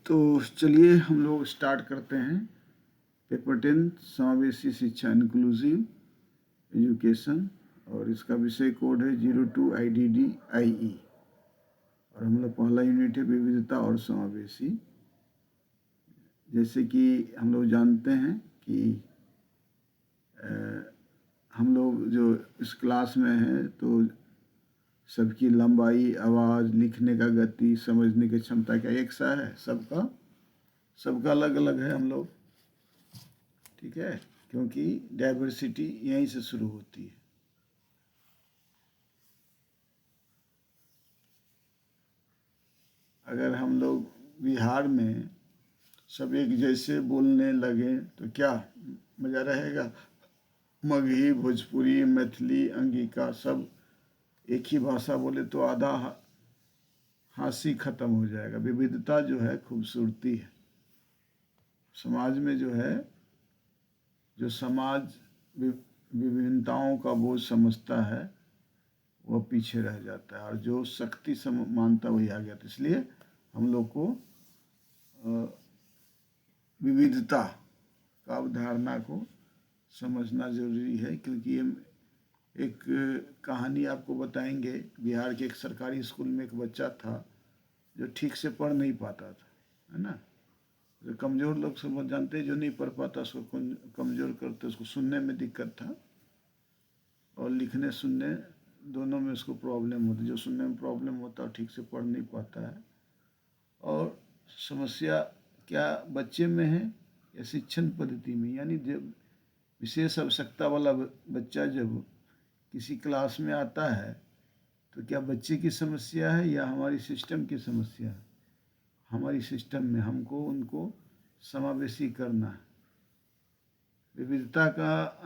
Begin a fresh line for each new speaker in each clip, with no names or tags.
तो चलिए हम लोग स्टार्ट करते हैं। पेपर 10 समावेशी शिक्षा इंक्लूसिव एजुकेशन, और इसका विषय कोड है 02IDD-IE। और हम लोग पहला यूनिट है विविधता और समावेशी। जैसे कि हम लोग जानते हैं कि हम लोग जो इस क्लास में हैं तो सबकी लंबाई, आवाज़, लिखने का गति, समझने की क्षमता क्या एक सा है? सबका अलग अलग है हम लोग, ठीक है, क्योंकि डाइवर्सिटी यहीं से शुरू होती है। अगर हम लोग बिहार में सब एक जैसे बोलने लगे तो क्या मज़ा रहेगा? मगही, भोजपुरी, मैथिली, अंगिका सब एक ही भाषा बोले तो आधा हंसी ख़त्म हो जाएगा। विविधता जो है खूबसूरती है। समाज में जो है, जो समाज विभिन्नताओं का बोझ समझता है वह पीछे रह जाता है, और जो शक्ति मानता वही आ गया। तो इसलिए हम लोग को विविधता का अवधारणा को समझना ज़रूरी है, क्योंकि एक कहानी आपको बताएंगे। बिहार के एक सरकारी स्कूल में एक बच्चा था जो ठीक से पढ़ नहीं पाता था, है ना। जो कमज़ोर लोग समझ जानते हैं, जो नहीं पढ़ पाता उसको कमज़ोर करते। उसको सुनने में दिक्कत था और लिखने सुनने दोनों में उसको प्रॉब्लम होती। जो सुनने में प्रॉब्लम होता है ठीक से पढ़ नहीं पाता है। और समस्या क्या बच्चे में है या शिक्षण पद्धति में? यानी जब विशेष आवश्यकता वाला बच्चा जब किसी क्लास में आता है तो क्या बच्चे की समस्या है या हमारी सिस्टम की समस्या है? हमारी सिस्टम में हमको उनको समावेशी करना है। विविधता का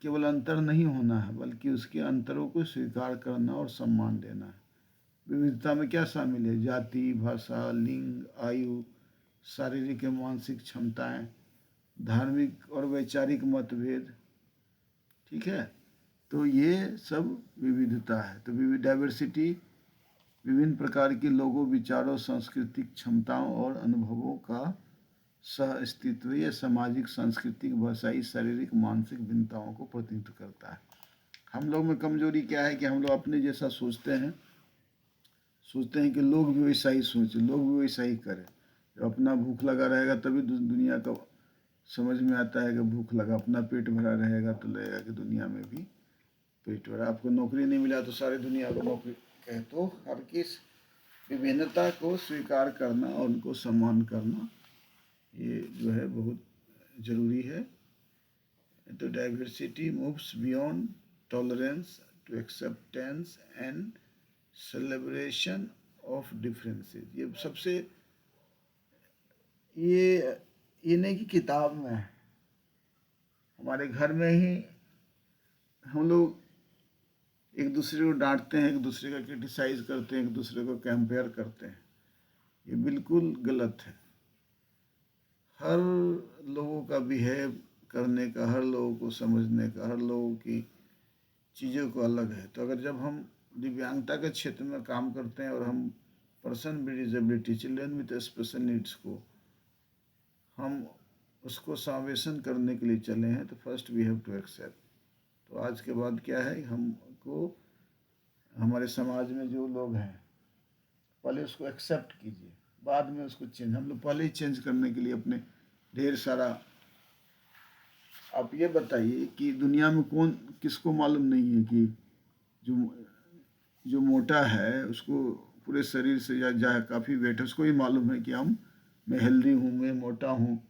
केवल अंतर नहीं होना है, बल्कि उसके अंतरों को स्वीकार करना और सम्मान देना है। विविधता में क्या शामिल है? जाति, भाषा, लिंग, आयु, शारीरिक एवं मानसिक क्षमताएं, धार्मिक और वैचारिक मतभेद, ठीक है। तो ये सब विविधता है। तो डाइवर्सिटी विभिन्न प्रकार के लोगों, विचारों, सांस्कृतिक क्षमताओं और अनुभवों का सह अस्तित्व या सामाजिक, सांस्कृतिक, भाषाई, शारीरिक, मानसिक भिन्नताओं को प्रतिनिधित्व करता है। हम लोग में कमजोरी क्या है कि हम लोग अपने जैसा सोचते हैं कि लोग भी वैसा ही सोचें, लोग भी वैसा ही करें। जब अपना भूख लगा रहेगा तभी दुनिया का समझ में आता है कि भूख लगा। अपना पेट भरा रहेगा तो लगेगा कि दुनिया में भी पेट भरा। आपको नौकरी नहीं मिला तो सारी दुनिया को नौकरी कहे। तो हर किस विभिन्नता को स्वीकार करना और उनको सम्मान करना, ये जो है बहुत ज़रूरी है। तो diversity moves beyond tolerance to acceptance and celebration of differences. ये सबसे ये नहीं कि किताब में है, हमारे घर में ही हम लोग एक दूसरे को डांटते हैं, एक दूसरे का क्रिटिसाइज करते हैं, एक दूसरे को कंपेयर करते हैं। ये बिल्कुल गलत है। हर लोगों का बिहेव करने का, हर लोगों को समझने का, हर लोगों की चीज़ों को अलग है। तो अगर जब हम दिव्यांगता के क्षेत्र में काम करते हैं और हम person with disability, children with special needs को हम उसको समावेशन करने के लिए चले हैं, तो first we have to accept. तो आज के बाद क्या है, हमको हमारे समाज में जो लोग हैं पहले उसको एक्सेप्ट कीजिए, बाद में उसको चेंज। हम लोग पहले ही चेंज करने के लिए अपने ढेर सारा। आप ये बताइए कि दुनिया में कौन किसको मालूम नहीं है कि जो मोटा है उसको पूरे शरीर से या काफ़ी वेट है उसको ही मालूम है कि मैं हेल्दी हूँ, मैं मोटा हूँ,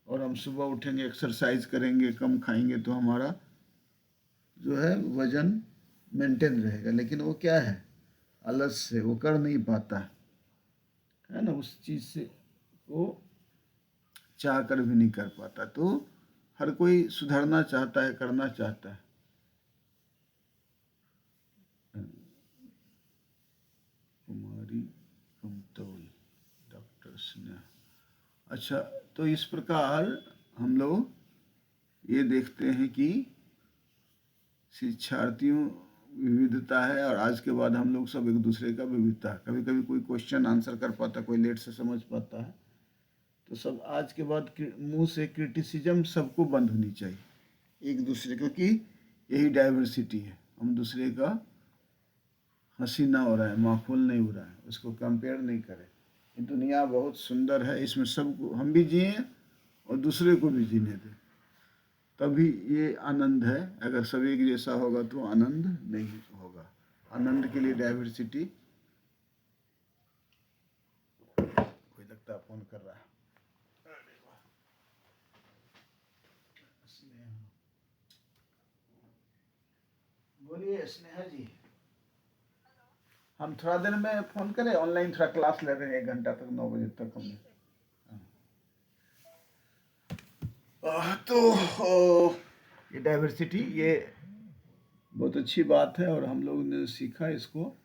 और हम सुबह उठेंगे, एक्सरसाइज करेंगे, कम खाएंगे तो हमारा जो है वजन मेंटेन रहेगा। लेकिन वो क्या है, आलस से वो कर नहीं पाता है ना, उस चीज़ से वो चाह कर भी नहीं कर पाता। तो हर कोई सुधरना चाहता है, करना चाहता है। कुमारी कमतौल, डॉक्टर स्नेहा। अच्छा, तो इस प्रकार हम लोग ये देखते हैं कि शिक्षार्थियों विविधता है, और आज के बाद हम लोग सब एक दूसरे का विविधता है। कभी कभी कोई क्वेश्चन आंसर कर पाता, कोई लेट से समझ पाता है, तो सब आज के बाद मुंह से क्रिटिसिज्म सबको बंद होनी चाहिए एक दूसरे को, कि यही डाइवर्सिटी है। हम दूसरे का हंसी ना हो रहा है, माखौल नहीं हो रहा है, उसको कंपेयर नहीं करें। ये दुनिया बहुत सुंदर है, इसमें सबको हम भी जिए और दूसरे को भी जीने दें, तभी ये आनंद है। अगर सब एक जैसा होगा तो आनंद नहीं होगा। आनंद के लिए डाइवर्सिटी। कोई लगता है फोन कर रहा है। अरे वाह, स्नेहा। बोलिए स्नेहा जी। हम थोड़ा देर में फोन करें, ऑनलाइन थोड़ा क्लास ले रहे हैं 1 घंटा तक, 9 बजे तक हमने। तो ये डाइवर्सिटी, ये बहुत अच्छी बात है और हम लोग ने सीखा इसको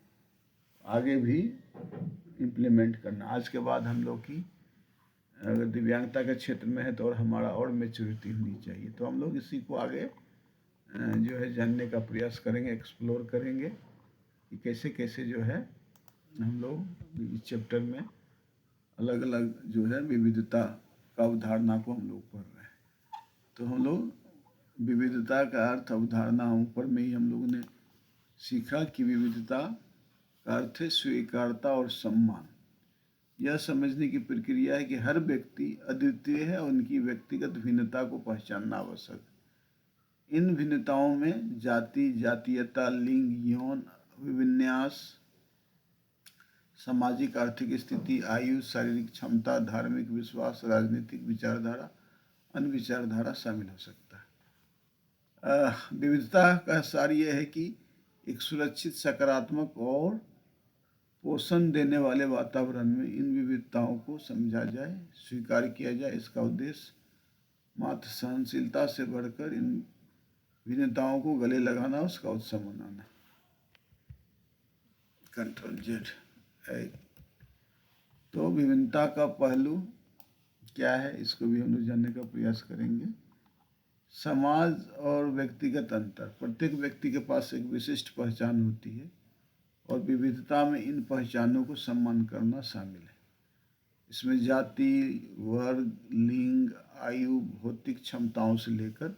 आगे भी इम्प्लीमेंट करना। आज के बाद हम लोग की अगर दिव्यांगता के क्षेत्र में है तो और हमारा और मेच्योरिटी होनी चाहिए, तो हम लोग इसी को आगे जो है जानने का प्रयास करेंगे, एक्सप्लोर करेंगे कि कैसे कैसे जो है हम लोग इस चैप्टर में अलग अलग जो है विविधता का अवधारणा को हम लोग पढ़ रहे हैं। तो हम लोग विविधता का अर्थ अवधारणाओं पर में ही हम लोगों ने सीखा कि विविधता का अर्थ है स्वीकारता और सम्मान। यह समझने की प्रक्रिया है कि हर व्यक्ति अद्वितीय है और उनकी व्यक्तिगत भिन्नता को पहचानना आवश्यक है। इन भिन्नताओं में जाति, जातीयता, लिंग, यौन विन्यास, सामाजिक आर्थिक स्थिति, आयु, शारीरिक क्षमता, धार्मिक विश्वास, राजनीतिक विचारधारा, अन्य विचारधारा शामिल हो सकता है। विविधता का सार यह है कि एक सुरक्षित, सकारात्मक और पोषण देने वाले वातावरण में इन विविधताओं को समझा जाए, स्वीकार किया जाए। इसका उद्देश्य मात्र सहनशीलता से बढ़कर इन भिन्नताओं को गले लगाना, उसका उत्सव मनाना। कंट्रोल जेड है। तो विभिन्नता का पहलू क्या है, इसको भी हम लोग जानने का प्रयास करेंगे। समाज और व्यक्तिगत अंतर। प्रत्येक व्यक्ति के पास एक विशिष्ट पहचान होती है और विविधता में इन पहचानों को सम्मान करना शामिल है। इसमें जाति, वर्ग, लिंग, आयु, भौतिक क्षमताओं से लेकर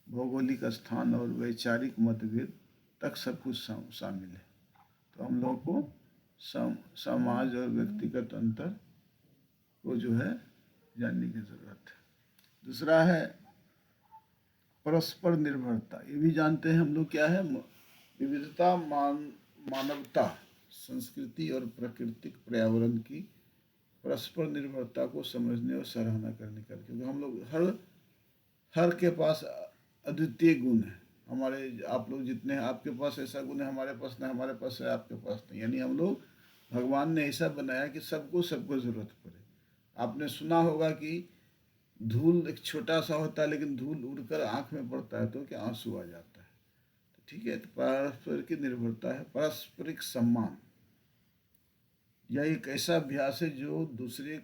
भौगोलिक स्थान और वैचारिक मतभेद तक सब कुछ शामिल है। तो हम लोग को समाज और व्यक्तिगत अंतर को जो है जानने की जरूरत है। दूसरा है परस्पर निर्भरता। ये भी जानते हैं हम लोग क्या है। विविधता मानवता, संस्कृति और प्राकृतिक पर्यावरण की परस्पर निर्भरता को समझने और सराहना करने का, क्योंकि हम लोग हर के पास अद्वितीय गुण है। हमारे आप लोग जितने हैं, आपके पास ऐसा गुण है, हमारे पास नहीं, हमारे पास है, आपके पास नहीं। यानी हम लोग, भगवान ने ऐसा बनाया कि सबको जरूरत पड़े। आपने सुना होगा कि धूल एक छोटा सा होता है, लेकिन धूल उड़कर आंख में पड़ता है तो क्या आंसू आ जाता है। तो ठीक है, तो परस्पर की निर्भरता है। पारस्परिक सम्मान, यह एक ऐसा अभ्यास है जो दूसरे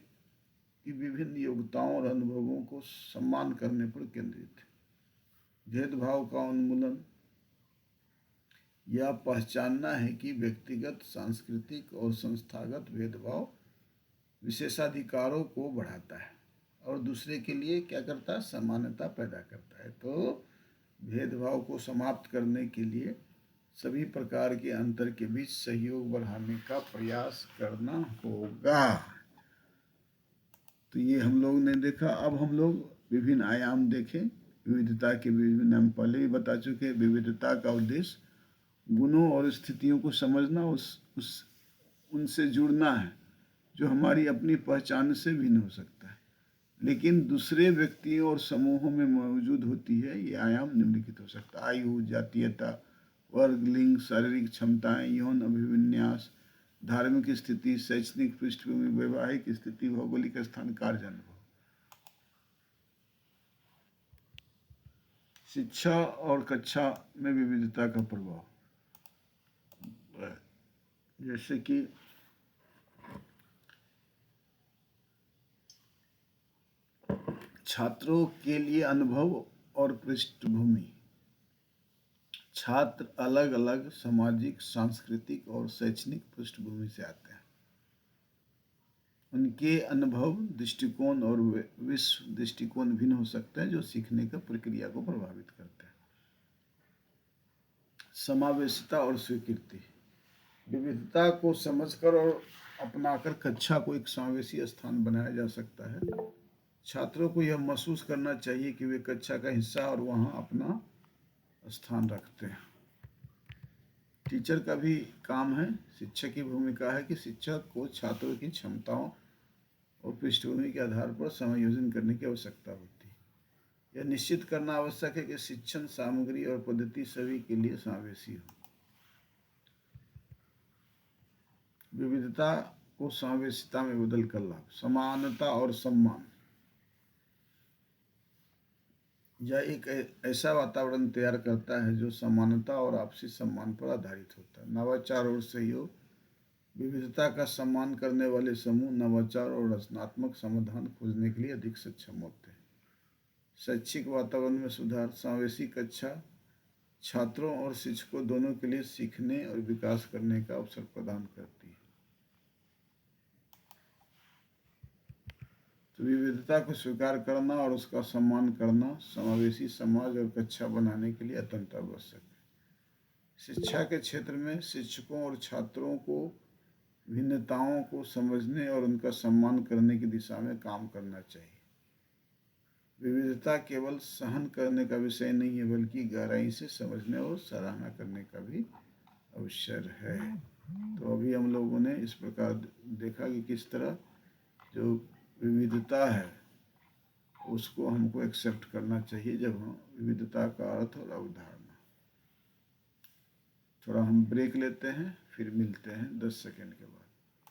की विभिन्न योग्यताओं और अनुभवों को सम्मान करने पर केंद्रित है। भेदभाव का उन्मूलन, यह पहचानना है कि व्यक्तिगत, सांस्कृतिक और संस्थागत भेदभाव विशेषाधिकारों को बढ़ाता है और दूसरे के लिए क्या करता है, समानता पैदा करता है। तो भेदभाव को समाप्त करने के लिए सभी प्रकार के अंतर के बीच सहयोग बढ़ाने का प्रयास करना होगा। तो ये हम लोग ने देखा। अब हम लोग विभिन्न आयाम देखें। विविधता के विभिन्न, हम पहले भी बता चुके हैं। विविधता का उद्देश्य गुणों और स्थितियों को समझना, उनसे जुड़ना है जो हमारी अपनी पहचान से भिन्न हो सकता है, लेकिन दूसरे व्यक्तियों और समूहों में मौजूद होती है। ये आयाम निम्नलिखित हो सकता है: आयु, जातीयता, वर्ग, लिंग, शारीरिक क्षमताएं, यौन अभिविन्यास, धार्मिक स्थिति, शैक्षणिक पृष्ठभूमि, वैवाहिक स्थिति, भौगोलिक स्थान, कार्य अनुभव। शिक्षा और कक्षा में विविधता का प्रभाव, जैसे कि छात्रों के लिए अनुभव और पृष्ठभूमि। छात्र अलग अलग सामाजिक, सांस्कृतिक और शैक्षणिक पृष्ठभूमि से आते हैं। उनके अनुभव, दृष्टिकोण और विश्व दृष्टिकोण भिन्न हो सकते हैं जो सीखने की प्रक्रिया को प्रभावित करते हैं। समावेशिता और स्वीकृति। विविधता को समझकर और अपनाकर कक्षा को एक समावेशी स्थान बनाया जा सकता है। छात्रों को यह महसूस करना चाहिए कि वे कक्षा का हिस्सा और वहां अपना स्थान रखते हैं। टीचर का भी काम है, शिक्षक की भूमिका है कि शिक्षक को छात्रों की क्षमताओं और पृष्ठभूमि के आधार पर समायोजन करने की आवश्यकता होती है। यह निश्चित करना आवश्यक है कि शिक्षण सामग्री और पद्धति सभी के लिए समावेशी हो। विविधता को समावेशिता में बदलकर लाभ। समानता और सम्मान। यह एक ऐसा वातावरण तैयार करता है जो समानता और आपसी सम्मान पर आधारित होता है। नवाचार और सहयोग। विविधता का सम्मान करने वाले समूह नवाचार और रचनात्मक समाधान खोजने के लिए अधिक सक्षम होते हैं। शैक्षिक वातावरण में सुधार। समावेशी कक्षा छात्रों और शिक्षकों दोनों के लिए सीखने और विकास करने का अवसर प्रदान करती है। तो विविधता को स्वीकार करना और उसका सम्मान करना समावेशी समाज और कक्षा बनाने के लिए अत्यंत आवश्यक है। शिक्षा के क्षेत्र में शिक्षकों और छात्रों को भिन्नताओं को समझने और उनका सम्मान करने की दिशा में काम करना चाहिए। विविधता केवल सहन करने का विषय नहीं है, बल्कि गहराई से समझने और सराहना करने का भी अवसर है। तो अभी हम लोगों ने इस प्रकार देखा कि किस तरह जो विविधता है उसको हमको एक्सेप्ट करना चाहिए जब हम विविधता का अर्थ और अवधारणा। थोड़ा हम ब्रेक लेते हैं, फिर मिलते हैं 10 सेकेंड के बाद।